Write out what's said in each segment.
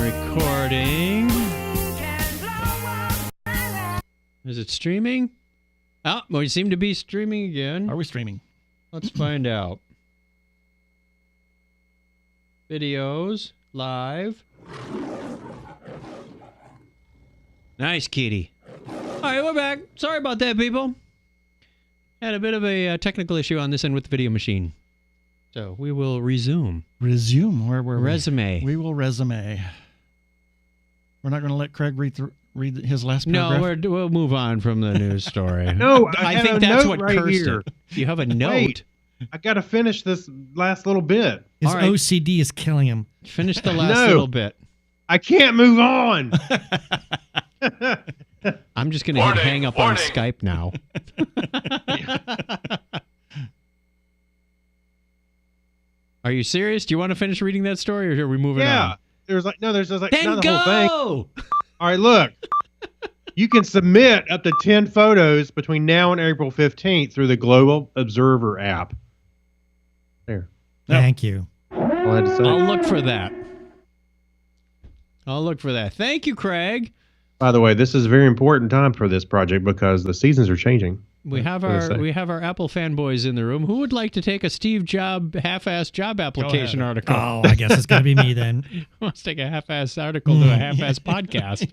recording. Is it streaming? Oh, we seem to be streaming again. Are we streaming? Let's find out. Videos, live. Nice, kitty. All right, we're back. Sorry about that, people. Had a bit of a technical issue on this end with the video machine. So we will resume. Resume? Where were we? Resume. We will resume. We're not going to let Craig read his last paragraph? No, we'll move on from the news story. No, I think that's what right cursed here. it. You have a note. Wait, I got to finish this last little bit. His All right. OCD is killing him. Finish the last No. little bit. I can't move on. I'm just going to hang up on Skype now. Are you serious? Do you want to finish reading that story, or are we moving Yeah. on? There's like Then not the go! whole thing. All right, look. You can submit up to 10 photos between now and April 15th through the Global Observer app. There. Thank you. All I had to say. I'll look for that. Thank you, Craig. By the way, this is a very important time for this project because the seasons are changing. We have What did I say? our Apple fanboys in the room. Who would like to take a Steve Jobs half-ass job application article? Oh, I guess it's going to be me then. Let's take a half-ass article to a half-ass podcast.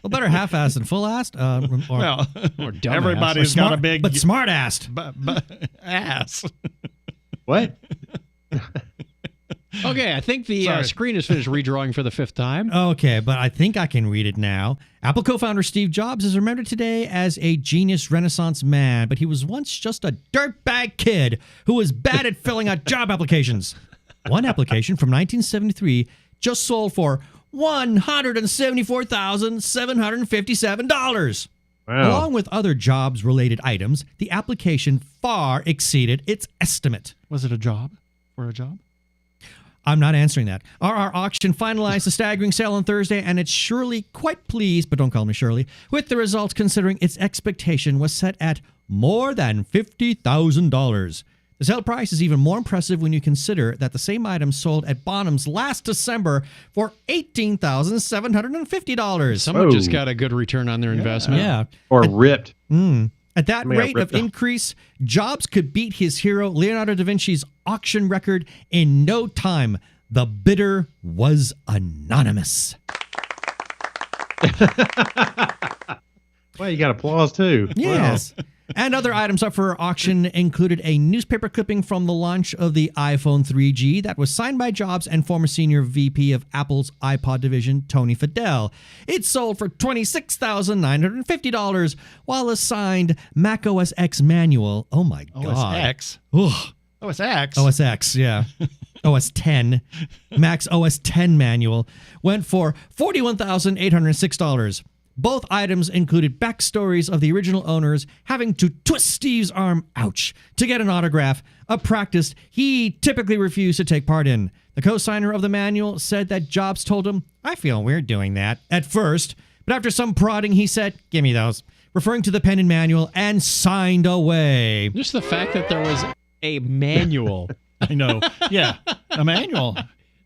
Well, better half-assed than full-assed. Well, Or dumbass. everybody's got a big But smart-assed. ass. What? Okay, I think the Sorry. screen is finished redrawing for the fifth time. Okay, but I think I can read it now. Apple co-founder Steve Jobs is remembered today as a genius Renaissance man, but he was once just a dirtbag kid who was bad at filling out job applications. One application from 1973 just sold for $174,757. Wow. Along with other jobs-related items, the application far exceeded its estimate. Was it a job? For a job? I'm not answering that. RR Auction finalized the staggering sale on Thursday, and it's surely quite pleased, but don't call me Shirley, with the results considering its expectation was set at more than $50,000. The sale price is even more impressive when you consider that the same item sold at Bonham's last December for $18,750. Someone Oh. just got a good return on their investment. Yeah. Or ripped. At that Somebody got rate of ripped off. increase, Jobs could beat his hero Leonardo da Vinci's auction record in no time. The bidder was anonymous. Well, you got applause too. Yes. And other items up for auction included a newspaper clipping from the launch of the iPhone 3G that was signed by Jobs and former senior VP of Apple's iPod division, Tony Fadell. It sold for $26,950, while a signed Mac OS X manual, oh my God. OS X. Ugh. OS X. OS X, yeah. OS 10. Mac's OS 10 manual went for $41,806. Both items included backstories of the original owners having to twist Steve's arm, ouch, to get an autograph, a practice he typically refused to take part in. The co-signer of the manual said that Jobs told him, "I feel weird doing that," at first, but after some prodding, he said, "Give me those," referring to the pen and manual, and signed away. Just the fact that there was a manual, I know. Yeah. A manual.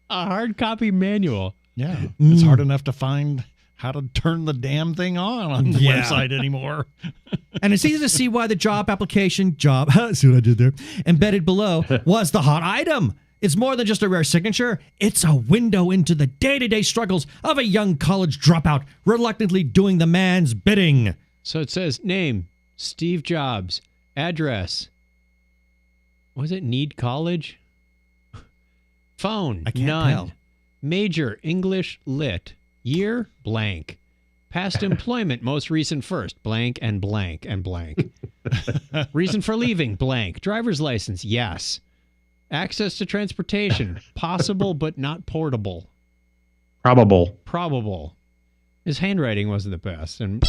a hard copy manual. Yeah. It's hard enough to find how to turn the damn thing on the Yeah. website anymore. And it's easy to see why the job application, see what I did there, embedded below was the hot item. It's more than just a rare signature. It's a window into the day-to-day struggles of a young college dropout reluctantly doing the man's bidding. So it says name, Steve Jobs, address. Was it Need College? Phone, I can't none. tell. Major, English, lit. Year, blank. Past employment, most recent first, blank and blank and blank. Reason for leaving, blank. Driver's license, yes. Access to transportation, possible but not portable. Probable. His handwriting wasn't the best. And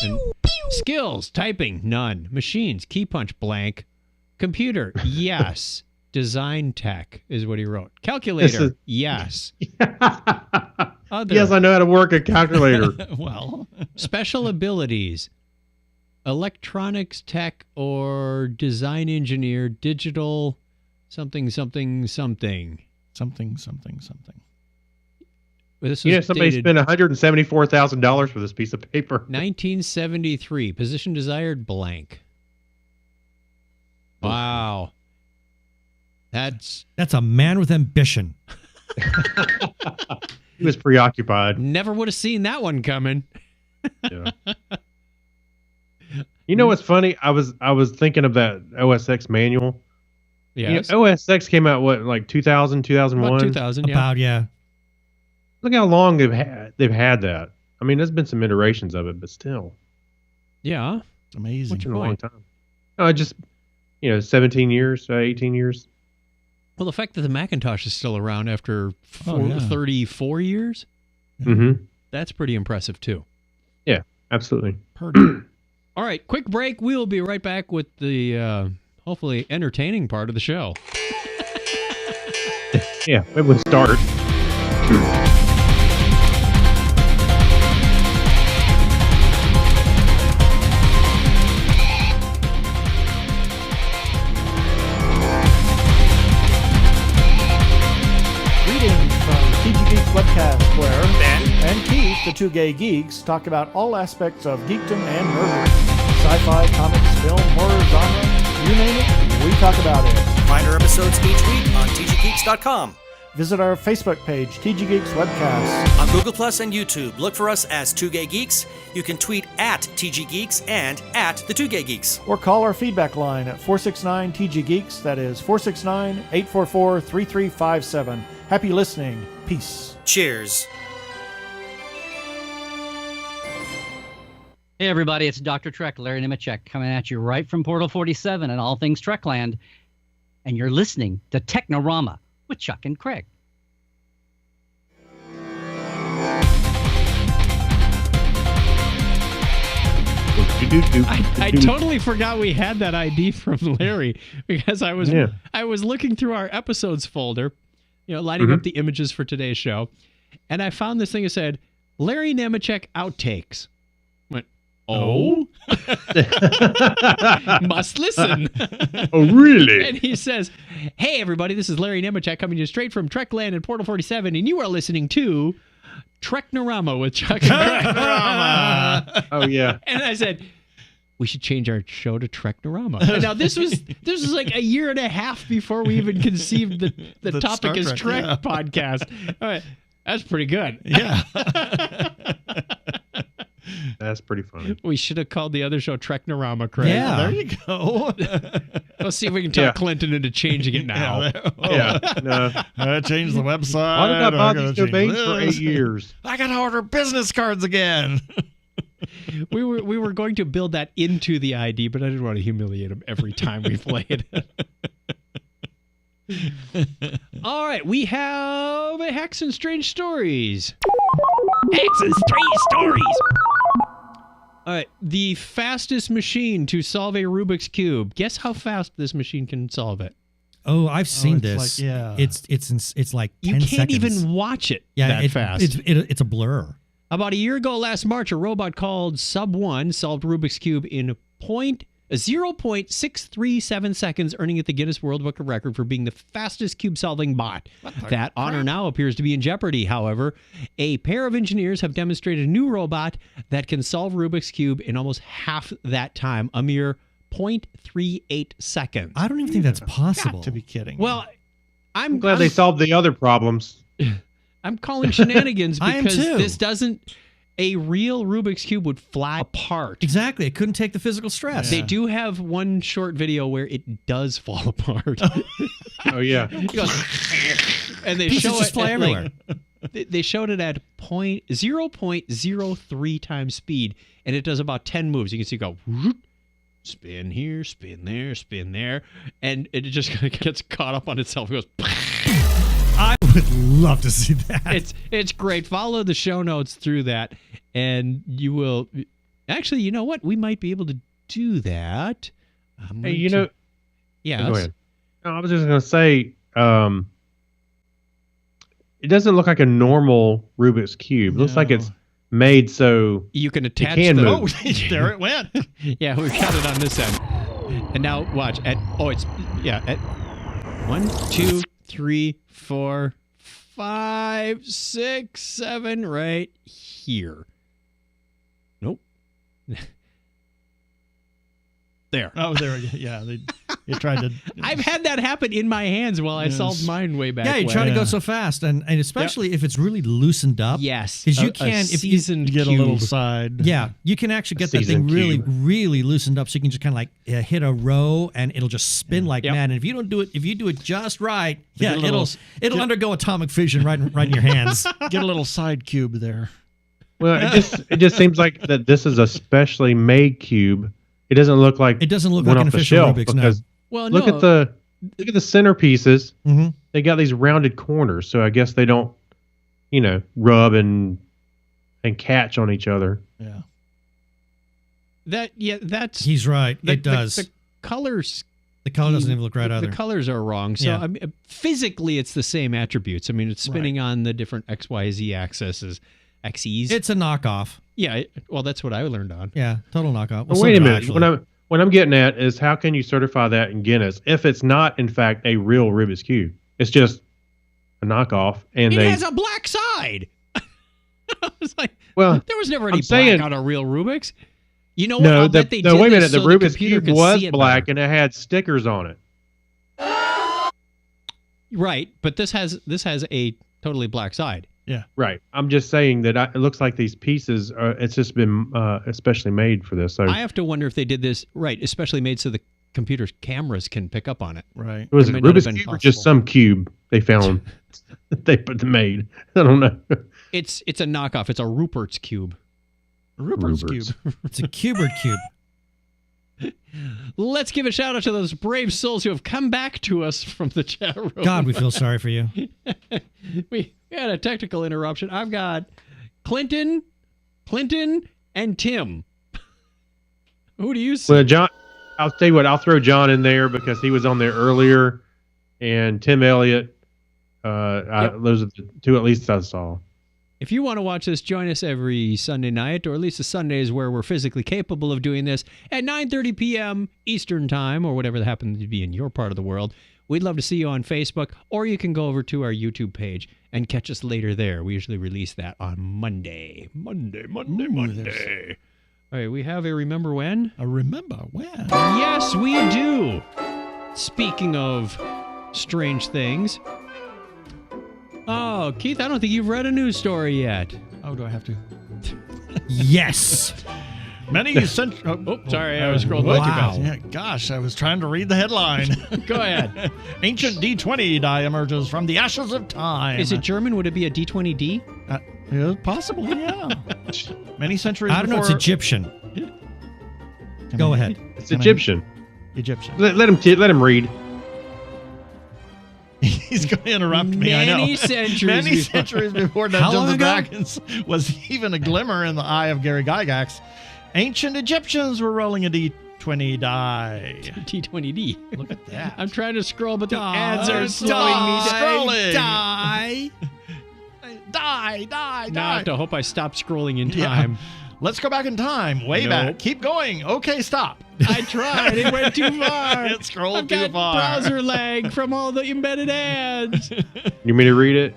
skills, typing, none. Machines, key punch, blank. Computer, yes. Design tech is what he wrote. Calculator, yes. Other, Yes, I know how to work a calculator. Well, special abilities. Electronics tech or design engineer, digital something. something. This was somebody dated spent $174,000 for this piece of paper. 1973. Position desired blank. Wow. That's a man with ambition. He was preoccupied. never would have seen that one coming. Yeah. You know what's funny? I was thinking of that OSX manual. Yes. OSX came out like 2000, 2001. About 2000, yeah. About, yeah. Look how long they've had that. I mean, there's been some iterations of it, but still, Yeah. It's amazing. it's been a long time. No, I just 17 years, 18 years. Well, the fact that the Macintosh is still around after 34 years, Mm-hmm. that's pretty impressive, too. Yeah, absolutely. All right, quick break. We will be right back with the hopefully entertaining part of the show. Yeah, maybe we'll start. Greetings from TG Geeks Webcast, where Ben and Keith, the two gay geeks, talk about all aspects of geekdom and nerdery. Sci-fi, comics, film, horror, genre, you name it, we talk about it. Find our episodes each week on tggeeks.com. Visit our Facebook page, TG Geeks Webcast. On Google Plus and YouTube, look for us as 2 Gay Geeks. You can tweet at TG Geeks and at the 2 Gay Geeks. Or call our feedback line at 469-TG-GEEKS. That is 469-844-3357. Happy listening. Peace. Cheers. Hey everybody, it's Dr. Trek, Larry Nemechek, coming at you right from Portal 47 and all things Trekland. And you're listening to Technorama with Chuck and Craig. I totally forgot we had that ID from Larry because I was looking through our episodes folder, lining up the images for today's show, and I found this thing that said Larry Nemechek outtakes. Went, oh, must listen. Oh, really? And he says, "Hey everybody, this is Larry Nemechek coming to you straight from Trekland and Portal 47, and you are listening to Technorama with Chuck and Craig." Oh yeah. And I said, we should change our show to Technorama. And now this was like a year and a half before we even conceived the topic is Trek podcast. All right, that's pretty good. Yeah. That's pretty funny. We should have called the other show Technorama, Craig. Yeah, there you go. Let's see if we can talk Clinton into changing it now. Yeah, no. I changed the website. Why did I buy these change domains for this. 8 years? I got to order business cards again. We were going to build that into the ID, but I didn't want to humiliate him every time we played. All right, we have Hacks and Strange Stories. Hacks and Strange Stories. All right, the fastest machine to solve a Rubik's Cube. Guess how fast this machine can solve it? Oh, I've seen it's this. like- yeah. It's like 10 You can't seconds. even watch it that fast. It's a blur. About a year ago last March, a robot called Sub-1 solved Rubik's Cube in 0.637 seconds, earning it the Guinness World Book of Record for being the fastest cube-solving bot. That honor now appears to be in jeopardy, however. A pair of engineers have demonstrated a new robot that can solve Rubik's Cube in almost half that time, a mere 0.38 seconds. I don't even think that's possible. Got to be kidding. Well, I'm glad they solved the other problems. I'm calling shenanigans I am because too. this doesn't... A real Rubik's Cube would fly apart. Exactly. It couldn't take the physical stress. They do have one short video where it does fall apart. Oh yeah. It goes, and they Pieces show just it fly at, everywhere. they showed it at 0.03 times speed, and it does about 10 moves. You can see it go whoop, spin here, spin there, and it just kind of gets caught up on itself. It goes. I would love to see that. It's great. Follow the show notes through that, and you will. Actually, you know what? We might be able to do that. Hey, yeah. Go ahead. No, I was just going to say, it doesn't look like a normal Rubik's Cube. It looks like it's made so You can attach can the. move. Oh, there it went. Yeah, we've got it on this end. And now watch at 1, 2, 3, 4, 5, 6, 7, right here. Nope. There. Oh, there we go. Yeah, you tried to. I've had that happen in my hands while I solved mine way back. Yeah, you when. try to go so fast, and especially if it's really loosened up. Yes, because you can if you get a little side. Yeah, you can actually get that thing really, really loosened up, so you can just kind of like hit a row, and it'll just spin like mad. And if you don't do it, if you do it just right, it'll undergo atomic fission right in your hands. Get a little side cube there. Well, it just seems like that this is a specially made cube. It doesn't look like an off official the Rubik's. because Well, look at the centerpieces. Mm-hmm. They got these rounded corners, so I guess they don't, rub and catch on each other. Yeah. That's He's right. It does. The colors. The color doesn't even look right either. The colors are wrong. So I mean, physically, it's the same attributes. I mean, it's spinning on the different X, Y, Z axes. It's a knockoff. Yeah. Well, that's what I learned on. Yeah, total knockoff. Well, wait a minute. What I'm getting at is how can you certify that in Guinness if it's not, in fact, a real Rubik's Cube? It's just a knockoff. And it has a black side. I was like, well, there was never any black on a real Rubik's. You know what? No, wait a minute. The Rubik's Cube was black and it had stickers on it. Right, but this has a totally black side. Yeah. Right. I'm just saying that it looks like these pieces it's just been especially made for this. So I have to wonder if they did this especially made so the computer's cameras can pick up on it. Right. It was a Rubik's Cube or just some cube they found they made. I don't know. It's a knockoff. It's a Rupert's cube. Rupert's cube. It's a Cubert cube. Let's give a shout out to those brave souls who have come back to us from the chat room. God, we feel sorry for you. We had a technical interruption. I've got Clinton, and Tim. Who do you see? Well, John, I'll tell you what. I'll throw John in there because he was on there earlier, and Tim Elliott. Those are the two at least I saw. If you want to watch this, join us every Sunday night, or at least the Sundays where we're physically capable of doing this at 9:30 p.m. Eastern Time, or whatever that happens to be in your part of the world. We'd love to see you on Facebook, or you can go over to our YouTube page and catch us later there. We usually release that on Monday. Monday. All right, we have a Remember When? A Remember When? Yes, we do. Speaking of strange things. Oh, Keith, I don't think you've read a news story yet. Oh, do I have to? Yes. Many centuries. Sorry, I was scrolling way too fast. Yeah, gosh, I was trying to read the headline. Go ahead. Ancient D20 die emerges from the ashes of time. Is it German? Would it be a D20D? Yeah, possibly, yeah. Many centuries I don't know. It's Egyptian. Go ahead. It's Egyptian. Egyptian. Let him read. He's going to interrupt me, I know. Many centuries before Dungeons and Dragons was even a glimmer in the eye of Gary Gygax, ancient Egyptians were rolling a D20 die. D20D. Look at that. I'm trying to scroll, but the ads are slowing me down. Die. Now I have to hope I stop scrolling in time. Yeah. Let's go back in time. Way back. Keep going. Okay, stop. I tried. It went too far. It scrolled I've too got far. browser lag from all the embedded ads. You want me to read it?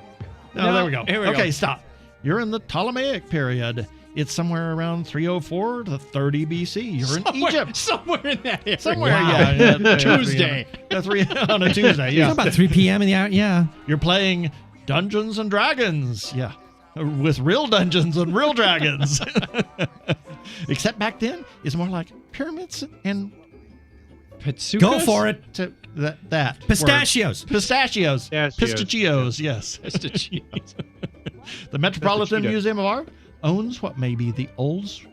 No, there we go. Here we Okay, go. stop. You're in the Ptolemaic period. It's somewhere around 304 to 30 BC. You're in Egypt. Somewhere in that area. Somewhere, Wow. yeah. Tuesday. On a Tuesday, yeah. It's about 3 p.m. in the hour. Yeah. You're playing Dungeons and Dragons. Yeah. With real dungeons and real dragons. Except back then, it's more like pyramids and Pitsukas? Go for it. that Pistachios. word. Pistachios. Pistachios, yes. Pistachios. The Metropolitan Pistachio. Museum of Art owns what may be the Olds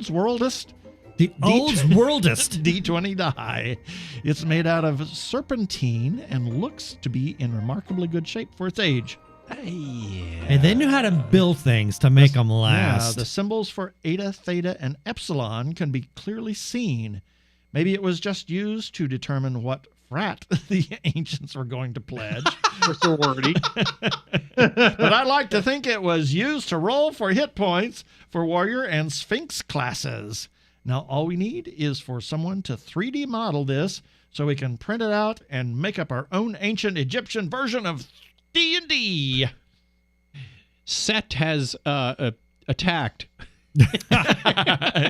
Worldest The old's worldest. D20 die. It's made out of serpentine and looks to be in remarkably good shape for its age. And they knew how to build things to make them last. Yeah, the symbols for Eta, Theta, and Epsilon can be clearly seen. Maybe it was just used to determine what frat the ancients were going to pledge. For sorority. But I like to think it was used to roll for hit points for warrior and sphinx classes. Now, all we need is for someone to 3D model this so we can print it out and make up our own ancient Egyptian version of D&D. Set has attacked.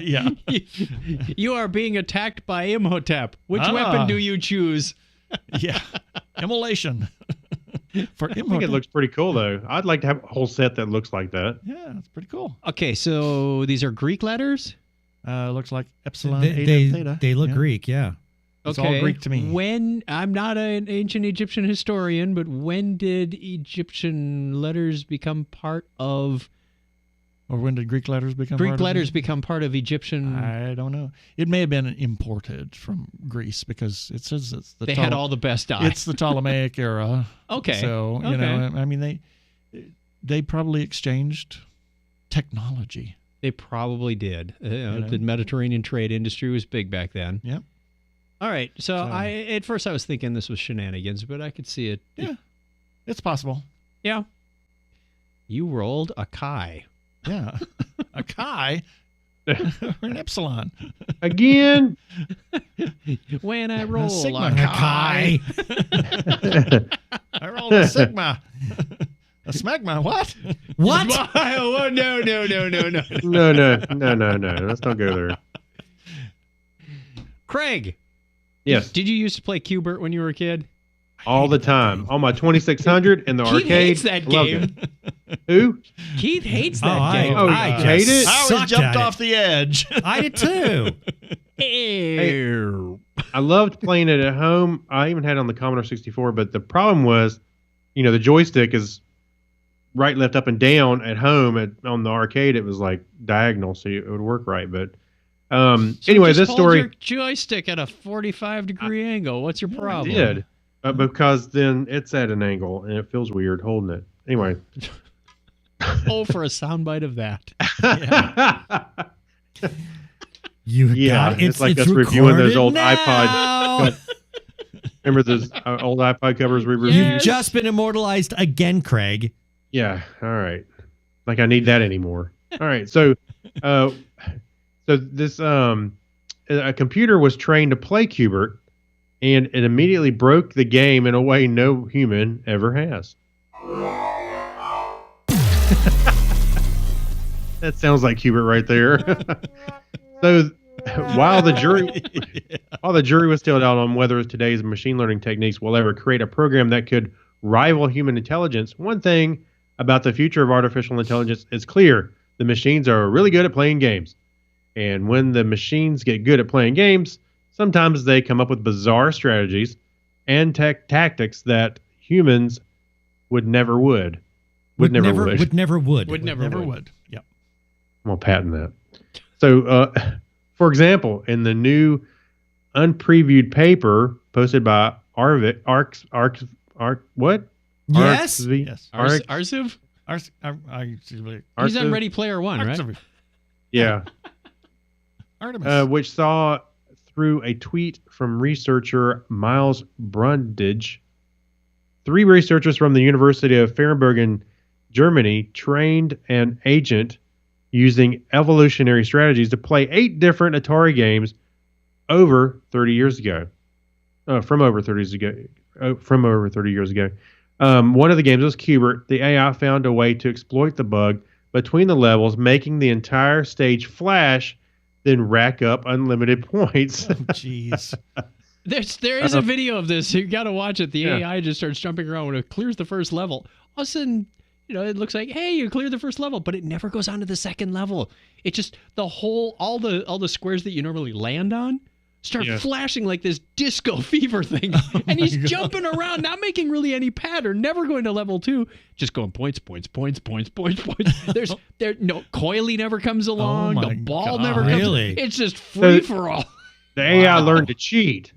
Yeah. You are being attacked by Imhotep. Which weapon do you choose? Yeah. Immolation. For I think Imhotep. it looks pretty cool, though. I'd like to have a whole set that looks like that. Yeah, it's pretty cool. Okay, so these are Greek letters? Looks like epsilon, They, eta, theta. they look Yeah. Greek, yeah. It's Okay. all Greek to me. When I'm not an ancient Egyptian historian, but when did Egyptian letters become part of Or when did Greek letters become Greek part of letters it? become part of Egyptian? I don't know. It may have been imported from Greece because it says it's the They had all the best dye. it's the Ptolemaic era. Okay. So, you know, I mean, they probably exchanged technology. They probably did. know. The Mediterranean trade industry was big back then. Yep. All right. So at first I was thinking this was shenanigans, but I could see it. Yeah. It's possible. Yeah. You rolled a chi. Yeah. A chi or an epsilon. Again. When I roll Sigma a chi. I rolled a sigma. A smegma. What? What? Oh, no. No. Let's not go there. Craig, Yes, did you used to play Q*bert when you were a kid? all the time. On my 2600 in the Keith arcade. hates that Loved game. it. Who? Keith hates Oh, that I- game. Oh, I you hate just it? I always sucked jumped at off the edge. I did too. Ew. I loved playing it at home. I even had it on the Commodore 64, but the problem was, the joystick is right, left, up, and down at home. On the arcade, it was like diagonal, so it would work right. But So anyway, just this hold story your joystick at a 45-degree angle. What's your problem? did because then it's at an angle and it feels weird holding it. Anyway, Oh, for a soundbite of that. You Yeah, got it's like us reviewing those old iPod. remember those old iPod covers we reviewed? Yes. You've just been immortalized again, Craig. Yeah. All right. Like I need that anymore. All right. So, this a computer was trained to play Q*bert, and it immediately broke the game in a way no human ever has. That sounds like Q*bert right there. So, while the jury was still out on whether today's machine learning techniques will ever create a program that could rival human intelligence, one thing about the future of artificial intelligence is clear: the machines are really good at playing games. And when the machines get good at playing games, sometimes they come up with bizarre strategies and tactics that humans never would. Never would. Yep. I'm going to patent that. So, for example, in the new unpreviewed paper posted by what? Yes. Yes. Arziv? He's He's on Ready Player One, right? Yeah. Artemis. Which saw through a tweet from researcher Miles Brundage, 3 researchers from the University of Freiburg in Germany trained an agent using evolutionary strategies to play 8 different Atari games over 30 years ago. From over 30 years ago. One of the games was Q*bert. The AI found a way to exploit the bug between the levels, making the entire stage flash, then rack up unlimited points. Oh, jeez. There is a video of this. You got to watch it. The Yeah. AI just starts jumping around when it clears the first level. All of a sudden, it looks like, hey, you cleared the first level, but it never goes on to the second level. It just all the squares that you normally land on start Yeah. flashing like this disco fever thing, and he's jumping around, not making really any pattern, never going to level 2, just going points. There's no coily never comes along. my The ball God. never comes. Really? It's just free for all. The AI learned to cheat.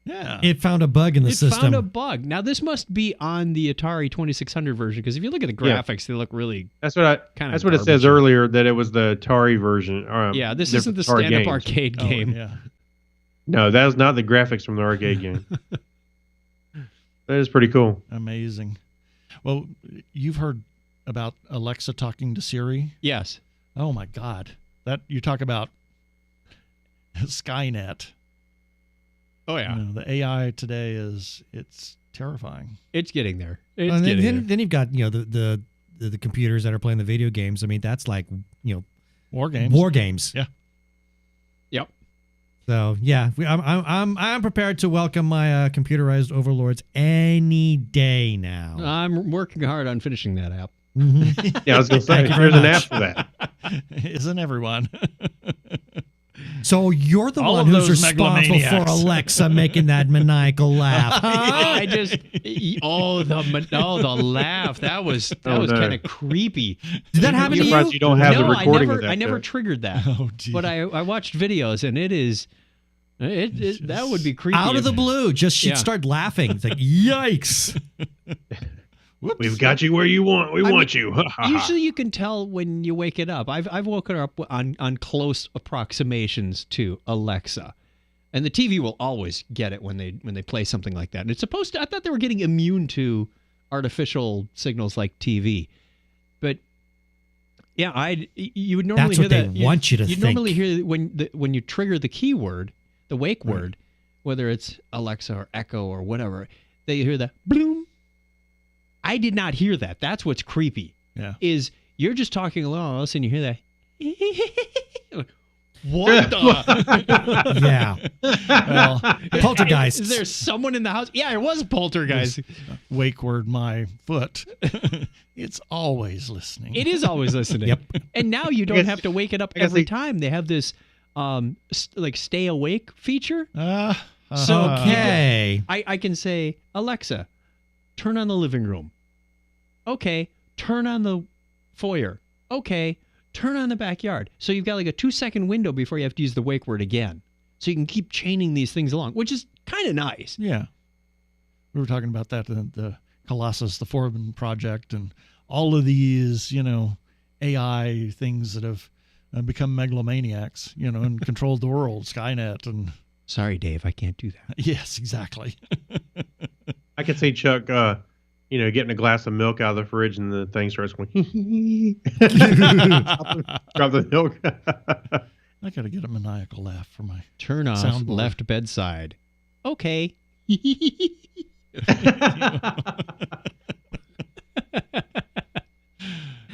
Yeah. It found a bug in the It system. found a bug. Now this must be on the Atari 2600 version, because if you look at the Yeah. graphics, they look really That's what kind of. That's what it says earlier, that it was the Atari version. Yeah, this different isn't the Atari stand-up games. arcade Oh, game. yeah. No, that was not the graphics from the arcade game. That is pretty cool. Amazing. Well, you've heard about Alexa talking to Siri. Yes. Oh my God. That you talk about Skynet. Oh yeah. The AI today it's terrifying. It's getting there. It's And getting there. then you've got the computers that are playing the video games. I mean, that's like War games. war games. Yeah. Yep. So yeah, I'm prepared to welcome my computerized overlords any day now. I'm working hard on finishing that app. Yeah, I was going to say, Thank you very there's an much. app for that. Isn't everyone? So you're the All one of who's those responsible for megalomaniacs. Alexa making that maniacal laugh. Huh? I just the laugh that was Oh, no. kind of creepy. Did that happen I'm to surprised you? you don't have no, the recording I of that. never yet. triggered that. Oh, dear. But I watched videos and that would be creepy. Out of the if- blue, just she'd Yeah. start laughing. It's like, yikes! Whoops. We've got you where you want. We want you. Usually you can tell when you wake it up. I've woken her up on close approximations to Alexa. And the TV will always get it when they play something like that. And it's supposed to, I thought they were getting immune to artificial signals like TV. But yeah, you would normally That's hear what they that. want you to You'd think. normally hear when you trigger the keyword, the wake word, whether it's Alexa or Echo or whatever, they hear the bloom. I did not hear that. That's what's creepy. Yeah. Is you're just talking along, all of a sudden you hear that. What the? Yeah, Well, poltergeists. Is there someone in the house? Yeah, it was poltergeist. wake word my foot. It's always listening. It is always listening. Yep. And now you don't guess- have to wake it up I guess every they- time. They have this like stay awake feature. So Okay. I can say, Alexa, turn on the living room. Okay, turn on the foyer. Okay, turn on the backyard. So you've got like a 2-second window before you have to use the wake word again. So you can keep chaining these things along, which is kind of nice. Yeah. We were talking about that, the Colossus, the Foreman project, and all of these, AI things that have become megalomaniacs, and controlled the world, Skynet, and Sorry, Dave, I can't do that. yes, exactly. I could see Chuck, getting a glass of milk out of the fridge and the thing starts going, drop the milk. I got to get a maniacal laugh for my. Turn off Soundboard. left bedside. Okay.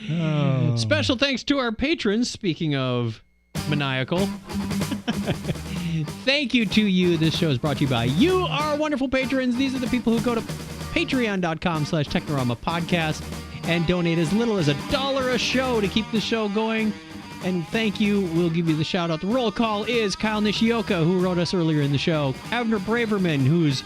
Oh. Special thanks to our patrons. Speaking of maniacal. Thank you to you. This show is brought to you by you, our wonderful patrons. These are the people who go to patreon.com/Technorama podcast and donate as little as $1 a show to keep the show going. And thank you. We'll give you the shout out. The roll call is Kyle Nishioka, who wrote us earlier in the show. Abner Braverman, who's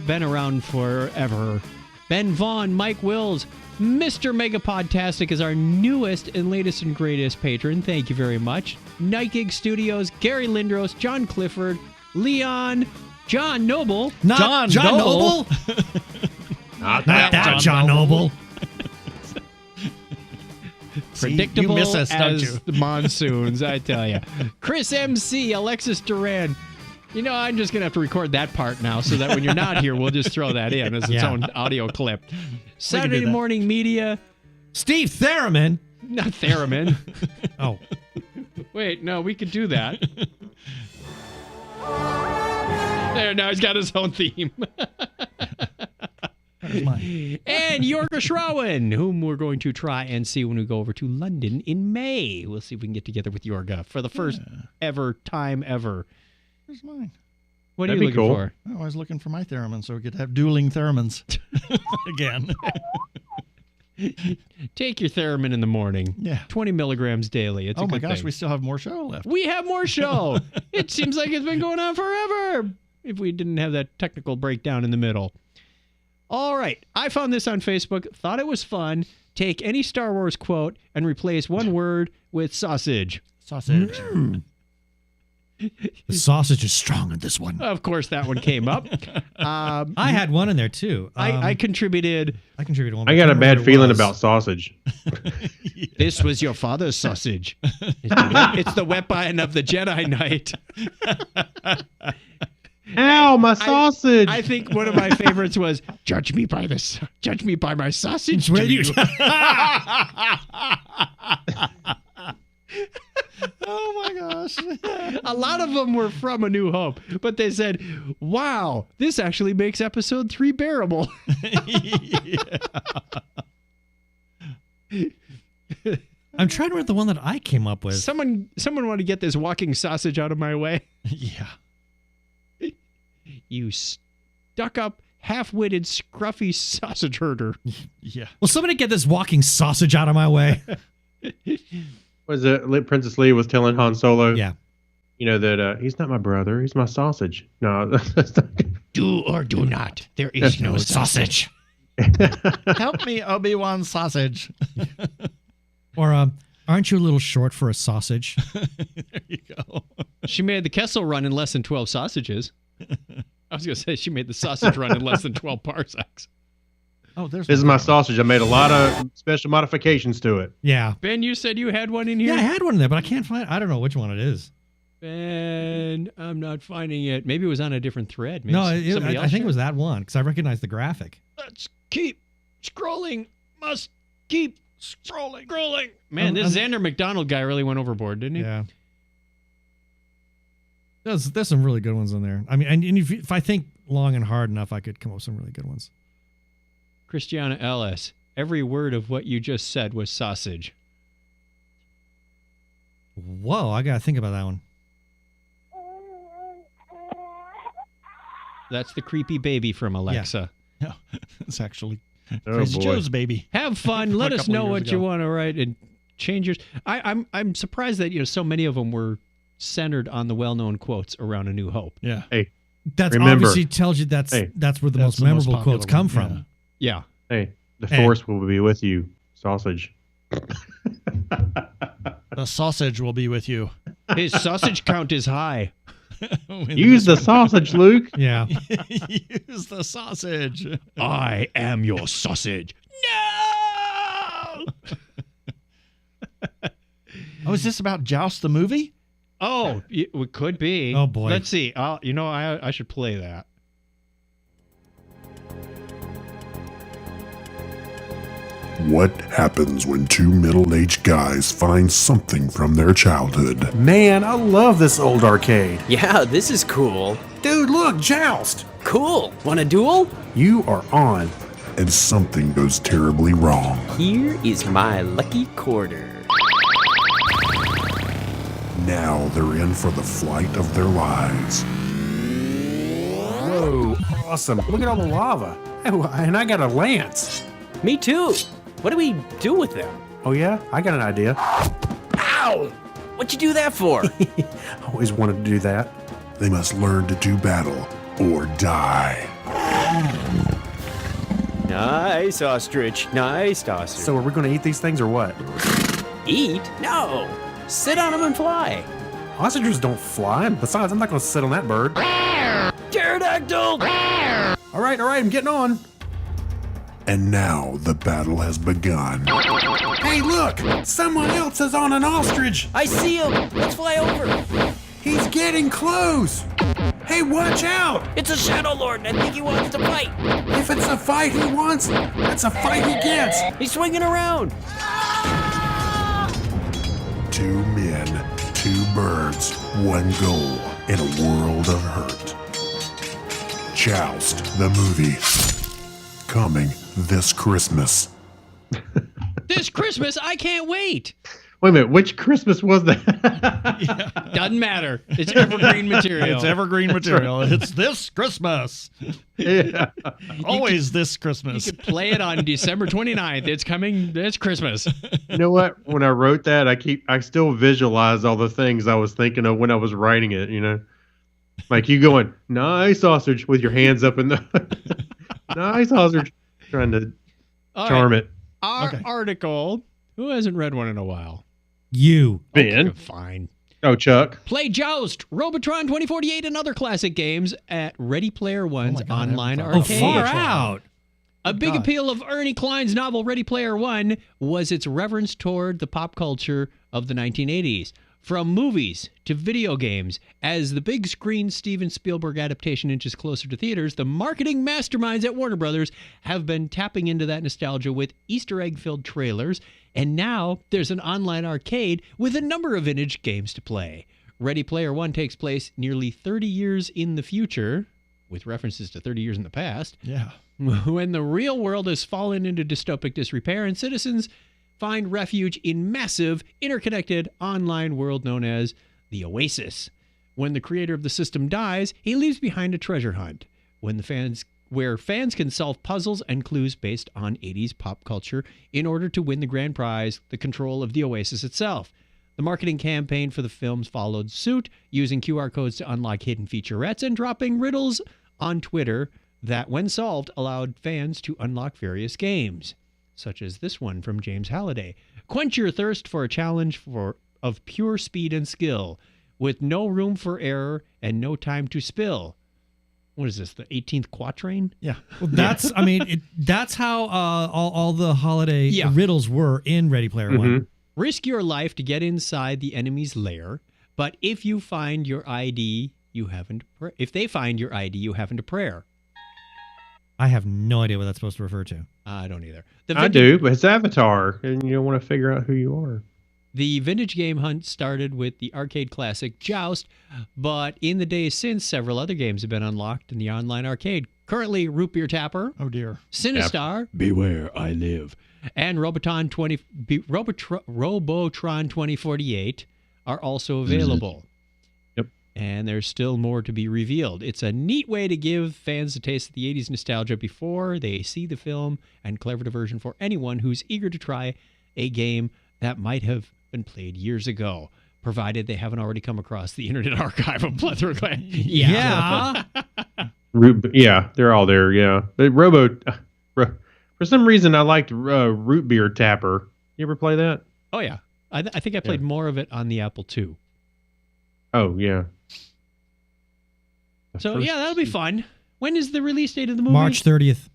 been around forever. Ben Vaughn, Mike Wills, Mr. Megapodtastic is our newest and latest and greatest patron. Thank you very much. Night Gig Studios, Gary Lindros, John Clifford, Leon, John Noble. Not John Noble. Not Not that John Noble. See, Predictable you miss us, don't as you? the monsoons, I tell you. Chris MC, Alexis Duran. I'm just going to have to record that part now so that when you're not here, we'll just throw that in as its Yeah. own audio clip. Saturday that. Morning Media, Steve Theraman. not Theremin. Oh, Wait, no, we could do that. There, now he's got his own theme. There's mine. And Yorga Shrawan, whom we're going to try and see when we go over to London in May. We'll see if we can get together with Yorga for the first time ever. Where's mine? What are That'd you be looking cool. for? Oh, I was looking for my theremin so we could have dueling theremins again. Take your theremin in the morning. Yeah. 20 milligrams daily. It's a Oh my good gosh, thing. we still have more show left. We have more show. It seems like it's been going on forever if we didn't have that technical breakdown in the middle. All right. I found this on Facebook. Thought it was fun. Take any Star Wars quote and replace one word with sausage. Sausage. the sausage is strong in this one. Of course, that one came up. I had one in there too. I contributed, I contributed one. I but got a can't bad remember what it feeling was. about sausage. this was your father's sausage. It's the weapon of the Jedi Knight. Ow, my sausage! I think one of my favorites was, judge me by my sausage. Where do do you- you?" Oh my gosh. gosh. A lot of them were from A New Hope, but they said, wow, this actually makes episode 3 bearable. I'm trying to remember the one that I came up with. Someone want to get this walking sausage out of my way? Yeah. You stuck-up, half-witted, scruffy sausage herder. Yeah. Will somebody get this walking sausage out of my way? Was it Princess Leia was telling Han Solo? Yeah. You know that he's not my brother. He's my sausage. No, that's not good. Do or do not. There is no sausage. Help me, Obi-Wan sausage. Or aren't you a little short for a sausage? There you go. She made the Kessel run in less than 12 sausages. I was going to say she made the sausage run in less than 12 parsecs. Oh, This is my sausage. I made a lot of special modifications to it. Yeah. Ben, you said you had one in here? Yeah, I had one there, but I can't find. I don't know which one it is. Ben, I'm not finding it. Maybe it was on a different thread. Maybe No, somebody I else think it shared. was that one because I recognized the graphic. Let's keep scrolling. Must keep scrolling. Man, this Xander McDonald guy really went overboard, didn't he? Yeah. There's some really good ones in there. I mean, and if I think long and hard enough, I could come up with some really good ones. Christiana Ellis. Every word of what you just said was sausage. Whoa, I gotta think about that one. That's the creepy baby from Alexa. No, it's actually Oh, Crazy boy. Joe's baby. Have fun. Let A us couple know years what you ago. want to write and change yours. I'm surprised that so many of them were centered on the well-known quotes around A New Hope. Yeah. That's Remember- obviously tells you that's where the That's most the most memorable popular quotes come one, from. yeah. Yeah. Hey, the Hey. force will be with you, sausage. The sausage will be with you. His sausage count is high. Use the sausage, Luke. Yeah. Use the sausage. I am your sausage. No! Oh, is this about Joust the movie? Oh, it could be. Oh, boy. Let's see. I should play that. What happens when two middle-aged guys find something from their childhood? Man, I love this old arcade. Yeah, this is cool. Dude, look, Joust! Cool. Want a duel? You are on. And something goes terribly wrong. Here is my lucky quarter. Now they're in for the flight of their lives. Whoa, awesome. Look at all the lava. Oh, and I got a lance. Me too. What do we do with them? Oh, yeah? I got an idea. Ow! What'd you do that for? Always wanted to do that. They must learn to do battle or die. Nice ostrich. Nice ostrich. So, are we going to eat these things or what? Eat? No. Sit on them and fly. Ostriches don't fly. Besides, I'm not going to sit on that bird. Pterodactyl! All right, I'm getting on. And now the battle has begun. Hey, look! Someone else is on an ostrich! I see him. Let's fly over. He's getting close! Hey, watch out! It's a Shadow Lord, and I think he wants to fight. If it's a fight he wants, that's a fight he gets! He's swinging around. Two men, two birds, one goal in a world of hurt. Joust, the movie. Coming this Christmas. This Christmas, I can't wait. Wait a minute. Which Christmas was that? Doesn't matter. It's evergreen material. It's evergreen material. It's this Christmas. Yeah. Always this You Christmas. could play it on December 29th. It's coming this Christmas. You know what? When I wrote that, I still visualize all the things I was thinking of when I was writing it, Like you going, nice sausage with your hands up in the nice sausage, trying to All charm right. it. Our Okay. article. Who hasn't read one in a while? You. Ben. Okay, fine. Oh, Chuck. Play Joust, Robotron 2048, and other classic games at Ready Player One's God, I haven't online thought Oh, arcade. far out. A big God. appeal of Ernie Klein's novel Ready Player One was its reverence toward the pop culture of the 1980s. From movies to video games, as the big screen Steven Spielberg adaptation inches closer to theaters, the marketing masterminds at Warner Brothers have been tapping into that nostalgia with Easter egg-filled trailers, and now there's an online arcade with a number of vintage games to play. Ready Player One takes place nearly 30 years in the future, with references to 30 years in the past, Yeah. when the real world has fallen into dystopic disrepair and citizens find refuge in massive, interconnected online world known as the Oasis. When the creator of the system dies, he leaves behind a treasure hunt where fans can solve puzzles and clues based on 80s pop culture in order to win the grand prize, the control of the Oasis itself. The marketing campaign for the films followed suit, using QR codes to unlock hidden featurettes and dropping riddles on Twitter that, when solved, allowed fans to unlock various games, such as this one from James Halliday. Quench your thirst for a challenge of pure speed and skill, with no room for error and no time to spill. What is this, the 18th quatrain? Yeah. Well, that's, I mean, that's how all the holiday riddles were in Ready Player One. Risk your life to get inside the enemy's lair, but if you find your ID, you haven't. If they find your ID, you haven't a prayer. I have no idea what that's supposed to refer to. I don't either. I do, but it's Avatar, and you don't want to figure out who you are. The vintage game hunt started with the arcade classic Joust, but in the days since, several other games have been unlocked in the online arcade. Currently, Root Beer Tapper, Oh dear. Sinistar, Beware I Live, and Robotron 2048 are also available. Yep. And there's still more to be revealed. It's a neat way to give fans a taste of the 80s nostalgia before they see the film, and clever diversion for anyone who's eager to try a game that might have been played years ago, provided they haven't already come across the Internet Archive of plethora of Yeah. Yeah, they're all there. Yeah, for some reason I liked Root Beer Tapper. You ever play that? Oh yeah, I think I played more of it on the Apple II. Oh yeah. So yeah, that'll be fun. When is the release date of the movie? March 30th.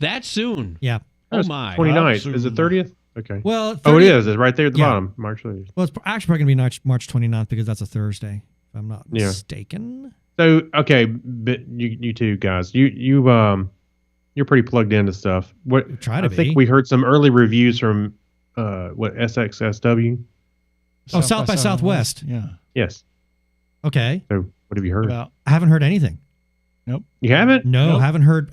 That soon. Yeah. Oh my. 29th. Is it 30th? Okay. Well, 30th, oh, it is. It's right there at the Yeah. bottom. March 30th. Well, it's actually probably going to be March 29th because that's a Thursday, if I'm not mistaken. So okay, but you two guys, you're pretty plugged into stuff. What Try to I be. think we heard some early reviews from SXSW. Oh, South by Southwest. Yeah. Yes. Okay. So what have you heard? About I haven't heard anything. You haven't? No, Nope. haven't heard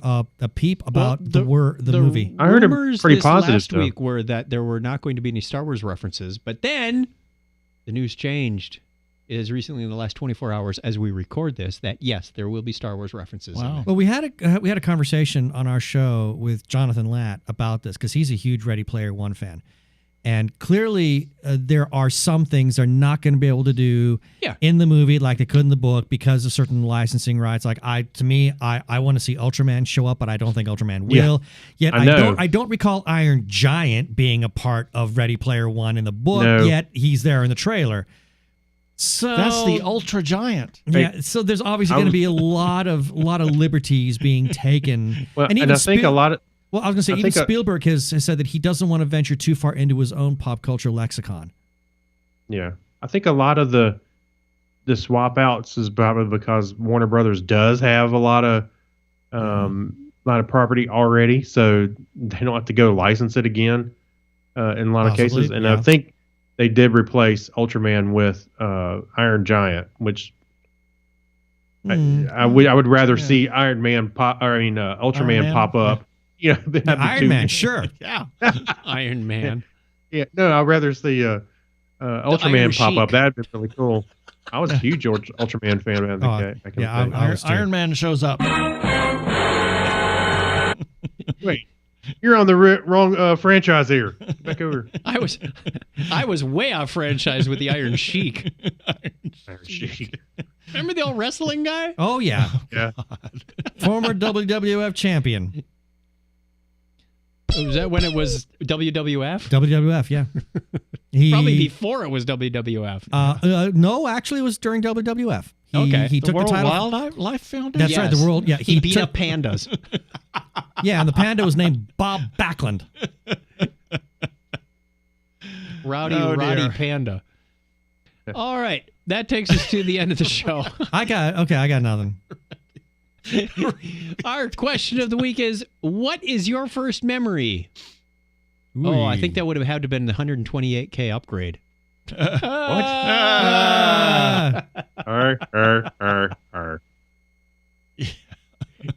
a peep about the movie. I heard a rumors pretty this positive last stuff. week were that there were not going to be any Star Wars references, but then the news changed as recently in the last 24 hours as we record this that yes, there will be Star Wars references. Wow. In it. Well, we had a conversation on our show with Jonathan Latt about this because he's a huge Ready Player One fan, and clearly there are some things they're not going to be able to do in the movie like they could in the book because of certain licensing rights. Like I want to see Ultraman show up, but I don't think Ultraman will. Yet I don't recall Iron Giant being a part of Ready Player One in the book. Yet he's there in the trailer. So that's the Ultra Giant. Yeah, so there's obviously going to be a lot of liberties being taken. Well, and I think a lot of. Well, I was going to say, even Spielberg has said that he doesn't want to venture too far into his own pop culture lexicon. Yeah, I think a lot of the swap outs is probably because Warner Brothers does have a lot of property already, so they don't have to go license it again in a lot of cases. And I think they did replace Ultraman with Iron Giant, which I would rather see Iron Man Ultraman pop up. Yeah, Iron Man, sure. Yeah, Iron Man. Yeah, no, I'd rather see Ultraman pop Sheik. up. That'd be really cool. I was a huge Ultraman fan back in the day. Iron Man shows up. Wait, you're on the wrong franchise here. Get back over. I was way off franchise with the Iron Sheik. Iron Sheik. Remember the old wrestling guy? Oh yeah, Yeah. Former WWF champion. Was that when it was WWF? WWF, yeah. Probably before it was WWF. No, actually, it was during WWF. He took the title. Wildlife Foundation. That's right. The world. Yeah, he beat up pandas. Yeah, and the panda was named Bob Backlund. Roddy Panda. All right, that takes us to the end of the show. I got nothing. Our question of the week is, what is your first memory? Oh, I think that would have had to have been the 128K upgrade. Arr.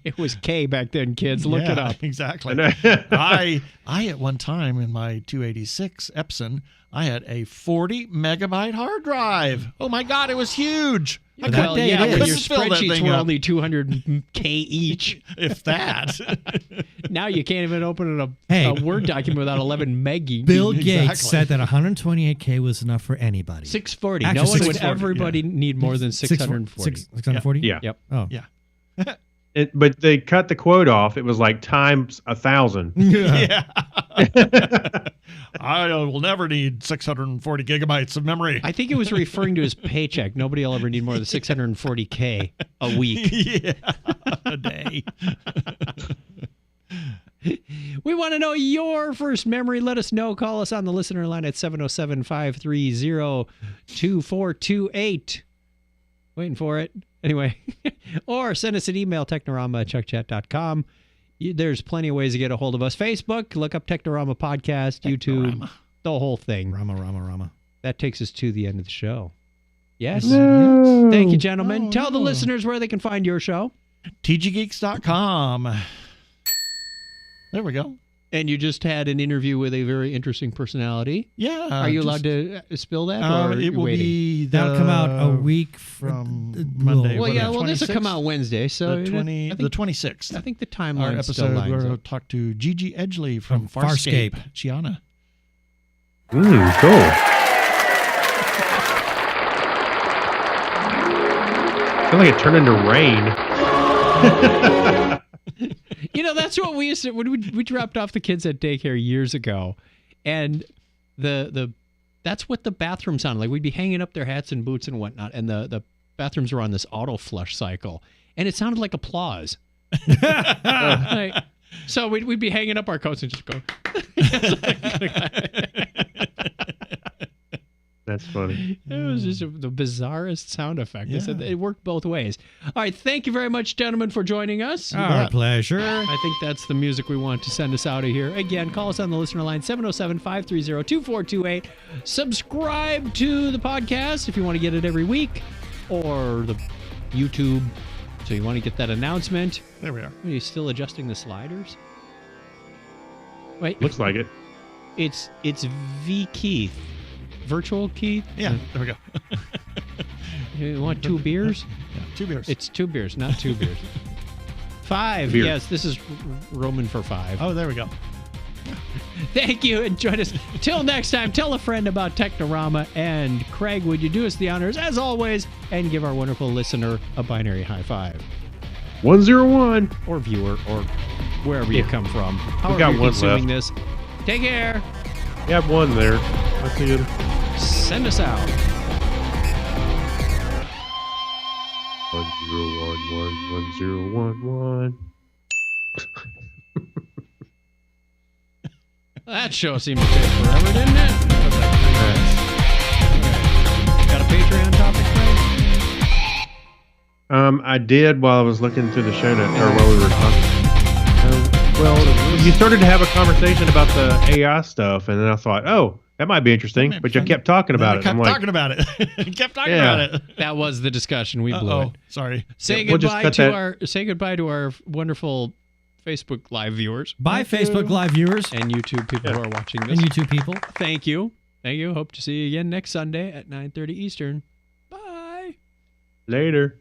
It was K back then, kids. Look it up. Exactly. I at one time in my 286 Epson, I had a 40 megabyte hard drive. Oh my God, it was huge. When your couldn't fill that spreadsheets thing were up. only 200K each. If that. Now you can't even open a Hey. Word document without 11 meg. Bill Gates Exactly. said that 128K was enough for anybody. 640. Actually, No one would 640, everybody need more than 640. 640? Yeah. Yep. Oh. Yeah. But they cut the quote off. It was like times 1,000. Yeah. I will never need 640 gigabytes of memory. I think it was referring to his paycheck. Nobody will ever need more than 640K a week. Yeah. A day. We want to know your first memory. Let us know. Call us on the listener line at 707-530-2428. Waiting for it. Anyway, or send us an email, technorama@chuckchat.com. There's plenty of ways to get a hold of us. Facebook, look up Technorama Podcast, YouTube, the whole thing. Rama. That takes us to the end of the show. Yes? No. Thank you, gentlemen. Oh, Tell the no. listeners where they can find your show. tggeeks.com. There we go. And you just had an interview with a very interesting personality. Yeah. Are you allowed to spill that? Or are It you will waiting? be That'll come out a week from Monday. Monday. Well, yeah. what, Well, this will 26th? come out Wednesday, so the I think, 26th. I think the Our timeline still episode lines where we'll up. talk to Gigi Edgley from From Farscape. Farscape. Chiana. Cool. I feel like it turned into rain. You know, that's what we used to when we dropped off the kids at daycare years ago, and that's what the bathroom sounded like. We'd be hanging up their hats and boots and whatnot, and the bathrooms were on this auto flush cycle, and it sounded like applause. So we'd be hanging up our coats and just go. That's funny. It was just the bizarrest sound effect. I said it worked both ways. All right, thank you very much, gentlemen, for joining us. Our pleasure. I think that's the music we want to send us out of here. Again, call us on the listener line, 707-530-2428. Subscribe to the podcast if you want to get it every week, or the YouTube, so you want to get that announcement. There we are. Are you still adjusting the sliders? Wait, Looks like it. it's V Keith. Virtual Keith? Yeah, there we go. You want 2 beers? Yeah, 2 beers. It's 2 beers, not 2 beers. 5. Beer. Yes, this is Roman for 5. Oh, there we go. Thank you, and join us. Till next time, tell a friend about Technorama. And Craig, would you do us the honors, as always, and give our wonderful listener a binary high five? 101. Or viewer, or wherever you come from. However got you're one consuming left. this. Take care. You have one there. I see it. Send us out. 10111011. That show seemed to take forever, didn't it? Got a Patreon topic, Craig? I did while I was looking through the show notes, or while we were talking. Well, you started to have a conversation about the AI stuff, and then I thought, oh, that might be interesting, but you kept talking about it. Kept I'm like, talking about it. Kept talking Yeah. about it. That was the discussion. We blew it. Sorry. Say Yeah, we'll just goodbye cut to that. our wonderful Facebook Live viewers Bye, Facebook Live viewers and YouTube people who are watching this. and YouTube people. Thank you. Thank you. Hope to see you again next Sunday at 9:30 Eastern. Bye. Later.